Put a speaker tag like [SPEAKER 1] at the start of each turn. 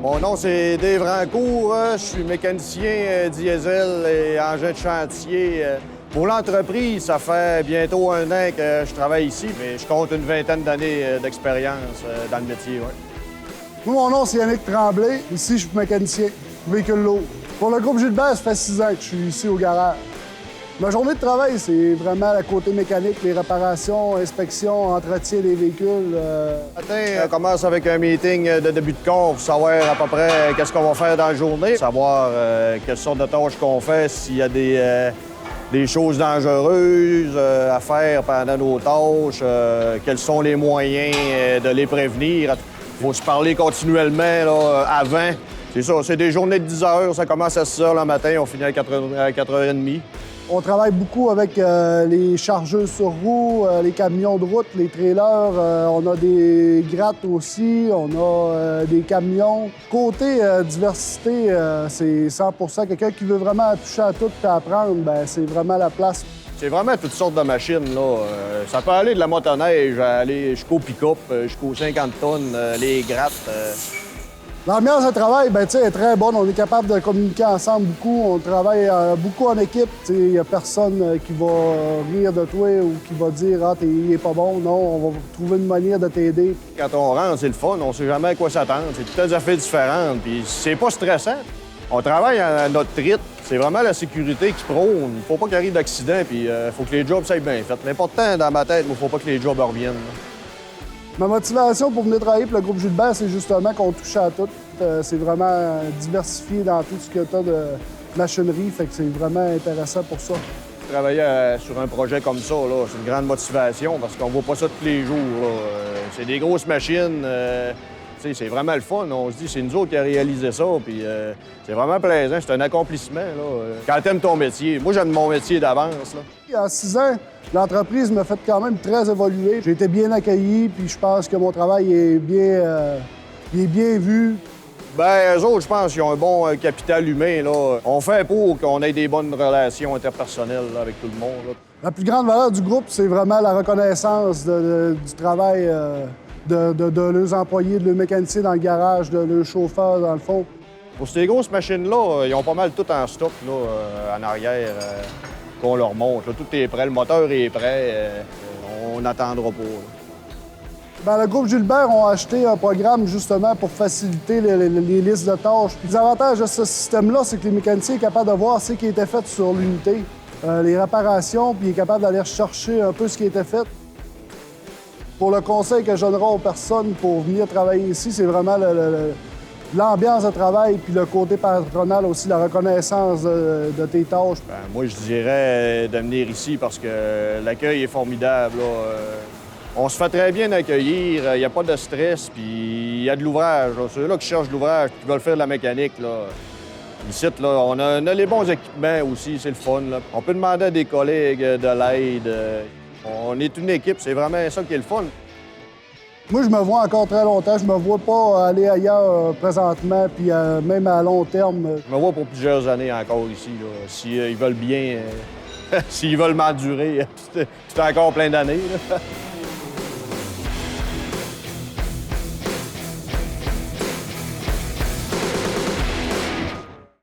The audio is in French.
[SPEAKER 1] Mon nom, c'est Dave Rancourt. Je suis mécanicien diesel et engin de chantier. Pour l'entreprise, ça fait bientôt 1 an que je travaille ici, mais je compte une vingtaine d'années d'expérience dans le métier. Ouais.
[SPEAKER 2] Moi, mon nom, c'est Yannick Tremblay. Ici, je suis mécanicien, véhicule lourd. Pour le groupe Gilbert, ça fait 6 ans que je suis ici au garage. Ma journée de travail, c'est vraiment le côté mécanique, les réparations, inspections, entretien des véhicules.
[SPEAKER 1] Matin, on commence avec un meeting de début de cours pour savoir à peu près qu'est-ce qu'on va faire dans la journée, savoir quelles sortes de tâches qu'on fait, s'il y a des choses dangereuses à faire pendant nos tâches, quels sont les moyens de les prévenir. Il faut se parler continuellement là, avant. C'est ça, c'est des journées de 10 heures, ça commence à 6 heures le matin, on finit à 4h30.
[SPEAKER 2] On travaille beaucoup avec les chargeurs sur roues, les camions de route, les trailers. On a des grattes aussi, on a des camions. Côté diversité, c'est 100 quelqu'un qui veut vraiment toucher à tout et apprendre, bien, c'est vraiment la place.
[SPEAKER 1] C'est vraiment toutes sortes de machines, là. Ça peut aller de la motoneige à aller jusqu'au pick-up, jusqu'aux 50 tonnes, les grattes.
[SPEAKER 2] L'ambiance de travail, bien, est très bonne. On est capable de communiquer ensemble beaucoup. On travaille beaucoup en équipe. Il n'y a personne qui va rire de toi ou qui va dire « Ah, il est pas bon ». Non, on va trouver une manière de t'aider.
[SPEAKER 1] Quand on rentre, c'est le fun. On sait jamais à quoi s'attendre. C'est toutes des affaires différentes. Puis c'est pas stressant. On travaille à notre rythme. C'est vraiment la sécurité qui prône. Il faut pas qu'il arrive d'accident, puis il faut que les jobs soient bien faits. L'important dans ma tête, il faut pas que les jobs reviennent.
[SPEAKER 2] Ma motivation pour venir travailler pour le groupe Gilbert, c'est justement qu'on touche à tout. C'est vraiment diversifié dans tout ce que tu as de machinerie, fait que c'est vraiment intéressant pour ça.
[SPEAKER 1] Travailler sur un projet comme ça, c'est une grande motivation parce qu'on voit pas ça tous les jours. C'est des grosses machines. C'est vraiment le fun. On se dit, c'est nous autres qui avons réalisé ça, puis c'est vraiment plaisant. C'est un accomplissement. Quand t'aimes ton métier. Moi, j'aime mon métier d'avance.
[SPEAKER 2] En 6 ans, l'entreprise m'a fait quand même très évoluer. J'ai été bien accueilli, puis je pense que mon travail est bien vu.
[SPEAKER 1] Bien, eux autres, je pense qu'ils ont un bon capital humain. Là. On fait pour qu'on ait des bonnes relations interpersonnelles là, avec tout le monde. Là.
[SPEAKER 2] La plus grande valeur du groupe, c'est vraiment la reconnaissance du travail de leurs employés, de leurs mécaniciens dans le garage, de leurs chauffeurs, dans le fond.
[SPEAKER 1] Pour ces grosses machines-là, ils ont pas mal tout en stock là, en arrière qu'on leur montre. Là. Tout est prêt, le moteur est prêt. On n'attendra pas. Là.
[SPEAKER 2] Bien, le groupe Gilbert a acheté un programme justement pour faciliter les listes de tâches. Puis, les avantages de ce système-là, c'est que les mécaniciens sont capables de voir ce qui a été fait sur l'unité, les réparations, puis ils sont capables d'aller chercher un peu ce qui a été fait. Pour le conseil que je donnerai aux personnes pour venir travailler ici, c'est vraiment l'ambiance de travail puis le côté patronal aussi, la reconnaissance de tes tâches.
[SPEAKER 1] Ben, moi, je dirais de venir ici parce que l'accueil est formidable. Là. On se fait très bien accueillir, il n'y a pas de stress, puis il y a de l'ouvrage. Ceux-là qui cherchent de l'ouvrage, qui veulent faire de la mécanique, là. Ici, là, on a les bons équipements aussi, c'est le fun. Là. On peut demander à des collègues de l'aide. On est une équipe, c'est vraiment ça qui est le fun.
[SPEAKER 2] Moi, je me vois encore très longtemps. Je me vois pas aller ailleurs présentement, puis même à long terme.
[SPEAKER 1] Je me vois pour plusieurs années encore ici, s'ils veulent bien, s'ils veulent m'endurer, c'est encore plein d'années.